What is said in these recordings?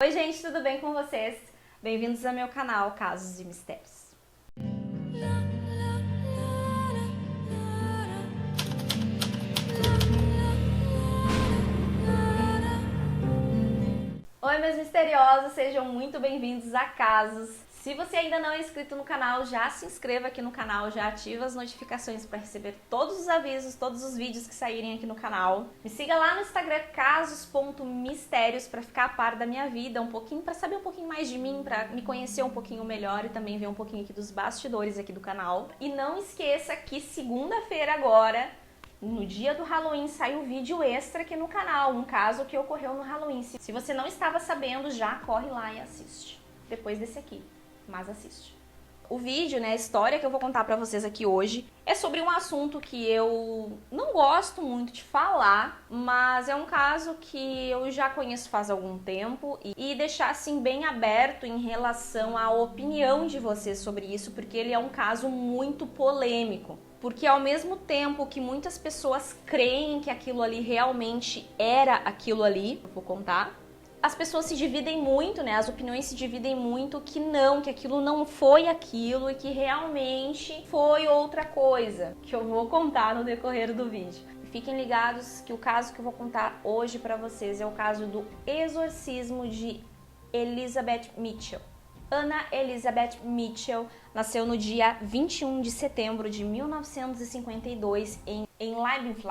Oi gente, tudo bem com vocês? Bem-vindos ao meu canal Casos e Mistérios. Oi meus misteriosos, sejam muito bem-vindos a Casos. Se você ainda não é inscrito no canal, já se inscreva aqui no canal, já ativa as notificações para receber todos os avisos, todos os vídeos que saírem aqui no canal. Me siga lá no Instagram casos.mistérios para ficar a par da minha vida, para saber um pouquinho mais de mim, para me conhecer um pouquinho melhor e também ver um pouquinho aqui dos bastidores aqui do canal. E não esqueça que segunda-feira agora, no dia do Halloween, sai um vídeo extra aqui no canal, um caso que ocorreu no Halloween. Se você não estava sabendo, já corre lá e assiste, depois desse aqui. Mas assiste. O vídeo, né, a história que eu vou contar pra vocês aqui hoje é sobre um assunto que eu não gosto muito de falar, mas é um caso que eu já conheço faz algum tempo e deixar assim bem aberto em relação à opinião de vocês sobre isso, porque ele é um caso muito polêmico. Porque ao mesmo tempo que muitas pessoas creem que aquilo ali realmente era aquilo ali, eu vou contar, as pessoas se dividem muito, né? As opiniões se dividem muito que aquilo não foi aquilo e que realmente foi outra coisa, que eu vou contar no decorrer do vídeo. Fiquem ligados que o caso que eu vou contar hoje pra vocês é o caso do exorcismo de Elizabeth Mitchell. Anna Elizabeth Mitchell nasceu no dia 21 de setembro de 1952 em Leibnitz.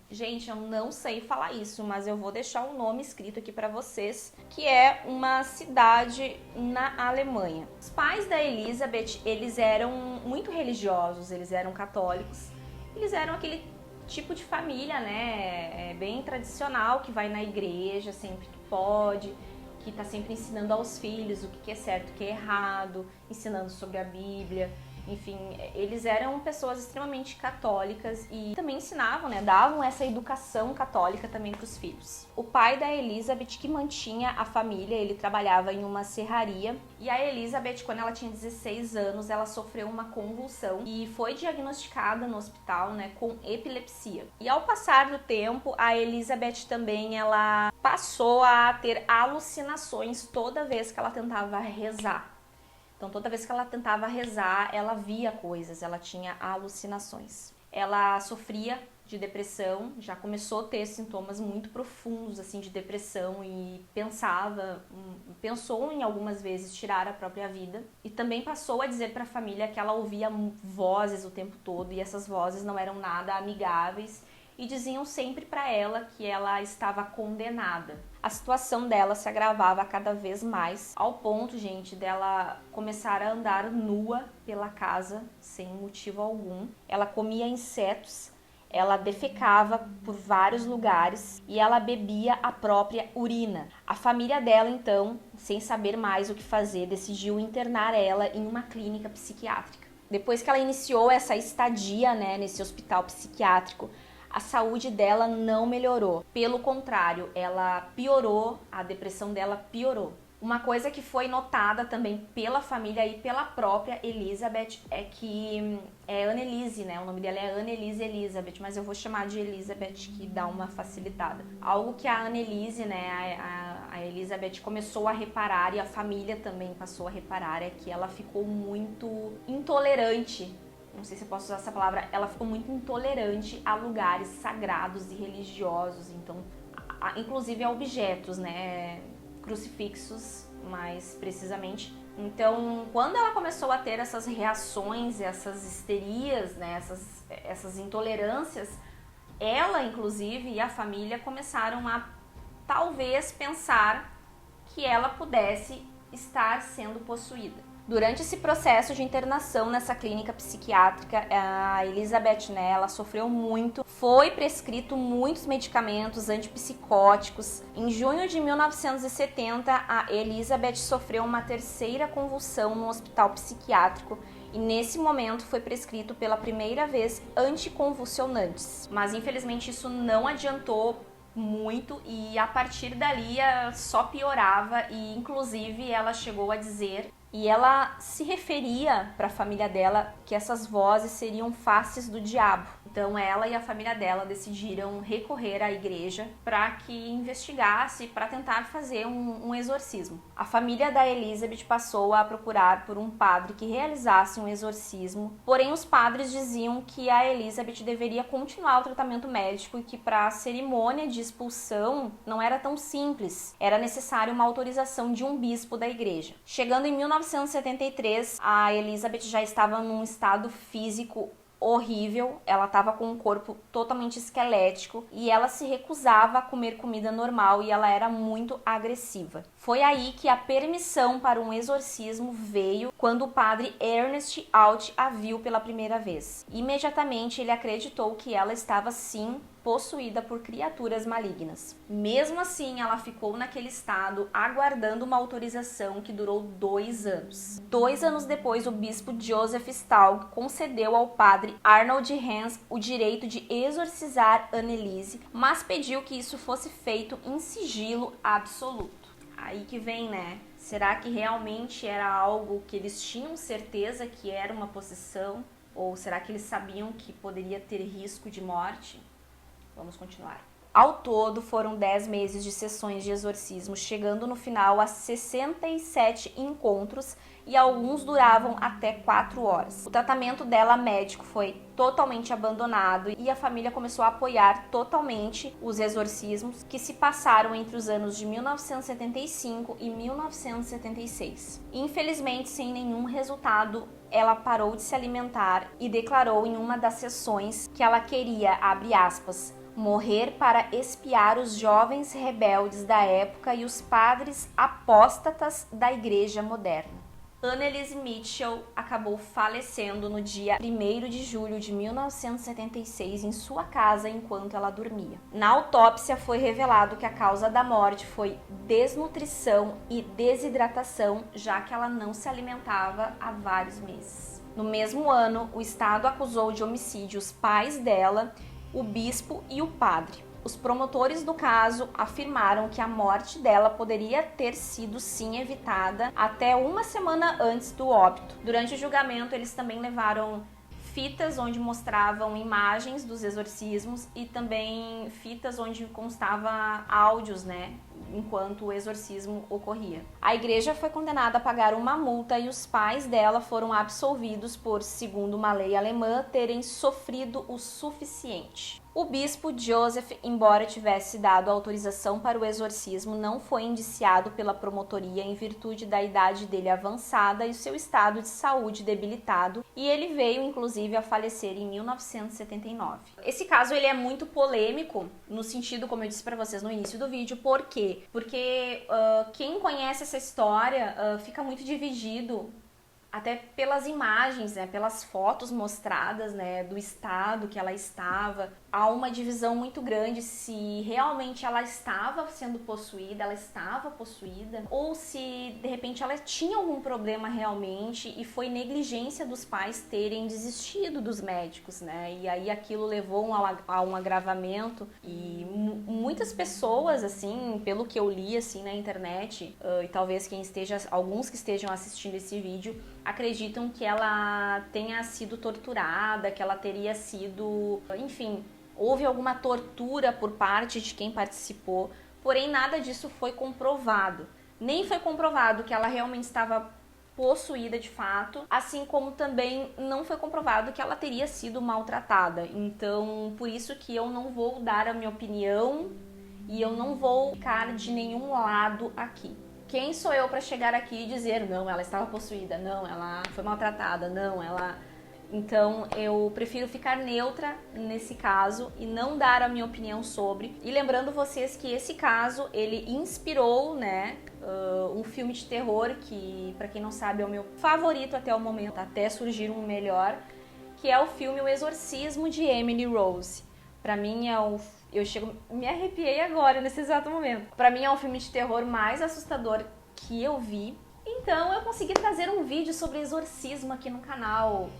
Gente, eu não sei falar isso, mas eu vou deixar um nome escrito aqui para vocês, que é uma cidade na Alemanha. Os pais da Elizabeth, eles eram muito religiosos, eles eram católicos, eles eram aquele tipo de família, né, bem tradicional, que vai na igreja sempre que pode, que está sempre ensinando aos filhos o que é certo, o que é errado, ensinando sobre a Bíblia. Enfim, eles eram pessoas extremamente católicas e também ensinavam, né, davam essa educação católica também para os filhos. O pai da Elizabeth que mantinha a família, ele trabalhava em uma serraria e a Elizabeth, quando ela tinha 16 anos, ela sofreu uma convulsão e foi diagnosticada no hospital, né, com epilepsia. E ao passar do tempo, a Elizabeth também, ela passou a ter alucinações toda vez que ela tentava rezar. Então, toda vez que ela tentava rezar, ela via coisas, ela tinha alucinações. Ela sofria de depressão, já começou a ter sintomas muito profundos assim de depressão e pensou em algumas vezes tirar a própria vida. E também passou a dizer para a família que ela ouvia vozes o tempo todo e essas vozes não eram nada amigáveis e diziam sempre para ela que ela estava condenada. A situação dela se agravava cada vez mais, ao ponto, gente, dela começar a andar nua pela casa sem motivo algum. Ela comia insetos, ela defecava por vários lugares e ela bebia a própria urina. A família dela, então, sem saber mais o que fazer, decidiu internar ela em uma clínica psiquiátrica. Depois que ela iniciou essa estadia, né, nesse hospital psiquiátrico, a saúde dela não melhorou. Pelo contrário, ela piorou, a depressão dela piorou. Uma coisa que foi notada também pela família e pela própria Elizabeth é que é Anneliese, né? O nome dela é Anneliese Elizabeth, mas eu vou chamar de Elizabeth, que dá uma facilitada. Algo que a Anneliese, né, a Elizabeth começou a reparar e a família também passou a reparar é que ela ficou muito intolerante. Não sei se eu posso usar essa palavra, ela ficou muito intolerante a lugares sagrados e religiosos, então, inclusive a objetos, né, crucifixos, mais precisamente. Então, quando ela começou a ter essas reações, essas histerias, né, essas intolerâncias, ela, inclusive, e a família começaram a, talvez, pensar que ela pudesse estar sendo possuída. Durante esse processo de internação nessa clínica psiquiátrica, a Elizabeth, né, ela sofreu muito, foi prescrito muitos medicamentos antipsicóticos. Em junho de 1970, a Elizabeth sofreu uma terceira convulsão no hospital psiquiátrico e nesse momento foi prescrito pela primeira vez anticonvulsionantes. Mas infelizmente isso não adiantou muito e a partir dali só piorava e inclusive ela chegou a dizer e ela se referia para a família dela que essas vozes seriam faces do diabo. Então ela e a família dela decidiram recorrer à igreja para que investigasse, para tentar fazer um exorcismo. A família da Elizabeth passou a procurar por um padre que realizasse um exorcismo, porém os padres diziam que a Elizabeth deveria continuar o tratamento médico e que para a cerimônia de expulsão não era tão simples, era necessário uma autorização de um bispo da igreja. Chegando em 1973, a Elizabeth já estava num estado físico horrível, ela estava com um corpo totalmente esquelético e ela se recusava a comer comida normal e ela era muito agressiva. Foi aí que a permissão para um exorcismo veio quando o padre Ernest Alt a viu pela primeira vez. Imediatamente ele acreditou que ela estava sim possuída por criaturas malignas. Mesmo assim, ela ficou naquele estado aguardando uma autorização que durou 2 anos. 2 anos depois, o bispo Joseph Staug concedeu ao padre Arnold Hans o direito de exorcizar Anneliese, mas pediu que isso fosse feito em sigilo absoluto. Aí que vem, né? Será que realmente era algo que eles tinham certeza que era uma possessão? Ou será que eles sabiam que poderia ter risco de morte? Vamos continuar. Ao todo, foram 10 meses de sessões de exorcismo, chegando no final a 67 encontros e alguns duravam até 4 horas. O tratamento dela médico foi totalmente abandonado e a família começou a apoiar totalmente os exorcismos que se passaram entre os anos de 1975 e 1976. Infelizmente, sem nenhum resultado, ela parou de se alimentar e declarou em uma das sessões que ela queria, abre aspas, morrer para espiar os jovens rebeldes da época e os padres apóstatas da igreja moderna. Anneliese Mitchell acabou falecendo no dia 1º de julho de 1976 em sua casa enquanto ela dormia. Na autópsia foi revelado que a causa da morte foi desnutrição e desidratação, já que ela não se alimentava há vários meses. No mesmo ano, o Estado acusou de homicídio os pais dela, o bispo e o padre. Os promotores do caso afirmaram que a morte dela poderia ter sido sim evitada até 1 semana antes do óbito. Durante o julgamento, eles também levaram fitas onde mostravam imagens dos exorcismos e também fitas onde constava áudios, né, enquanto o exorcismo ocorria. A igreja foi condenada a pagar uma multa e os pais dela foram absolvidos por, segundo uma lei alemã, terem sofrido o suficiente. O bispo Joseph, embora tivesse dado autorização para o exorcismo, não foi indiciado pela promotoria em virtude da idade dele avançada e seu estado de saúde debilitado, e ele veio inclusive a falecer em 1979. Esse caso ele é muito polêmico no sentido, como eu disse para vocês no início do vídeo, por quê? Porque quem conhece essa história fica muito dividido até pelas imagens, né, pelas fotos mostradas, né, do estado que ela estava. Há uma divisão muito grande se realmente ela estava sendo possuída, ela estava possuída, ou se de repente ela tinha algum problema realmente e foi negligência dos pais terem desistido dos médicos, né, e aí aquilo levou a um agravamento e muitas pessoas, assim, pelo que eu li, assim, na internet, e talvez alguns que estejam assistindo esse vídeo, acreditam que ela tenha sido torturada, que ela teria sido, enfim, houve alguma tortura por parte de quem participou, porém nada disso foi comprovado. Nem foi comprovado que ela realmente estava possuída de fato, assim como também não foi comprovado que ela teria sido maltratada. Então, por isso que eu não vou dar a minha opinião e eu não vou ficar de nenhum lado aqui. Quem sou eu para chegar aqui e dizer, não, ela estava possuída, não, ela foi maltratada, não, ela... Então, eu prefiro ficar neutra nesse caso e não dar a minha opinião sobre. E lembrando vocês que esse caso, ele inspirou, né, um filme de terror que, para quem não sabe, é o meu favorito até o momento, até surgir um melhor, que é o filme O Exorcismo de Emily Rose. Pra mim é o... me arrepiei agora, nesse exato momento. Pra mim é um filme de terror mais assustador que eu vi. Então eu consegui trazer um vídeo sobre exorcismo aqui no canal.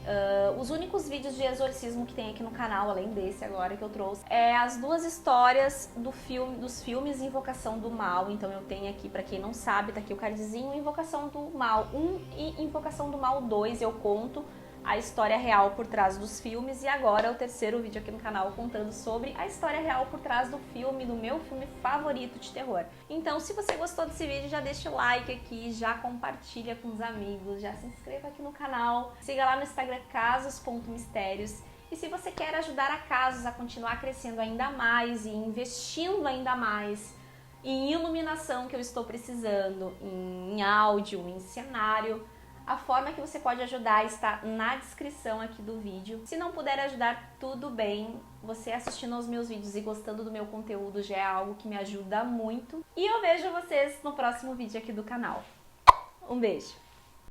Os únicos vídeos de exorcismo que tem aqui no canal, além desse agora que eu trouxe, é as 2 histórias dos filmes Invocação do Mal. Então eu tenho aqui, pra quem não sabe, tá aqui o cardzinho, Invocação do Mal 1 e Invocação do Mal 2, eu conto a história real por trás dos filmes, e agora é o terceiro vídeo aqui no canal contando sobre a história real por trás do filme, do meu filme favorito de terror. Então, se você gostou desse vídeo, já deixa o like aqui, já compartilha com os amigos, já se inscreva aqui no canal, siga lá no Instagram casos.mistérios. E se você quer ajudar a Casos a continuar crescendo ainda mais e investindo ainda mais em iluminação que eu estou precisando, em áudio, em cenário, a forma que você pode ajudar está na descrição aqui do vídeo. Se não puder ajudar, tudo bem. Você assistindo aos meus vídeos e gostando do meu conteúdo já é algo que me ajuda muito. E eu vejo vocês no próximo vídeo aqui do canal. Um beijo!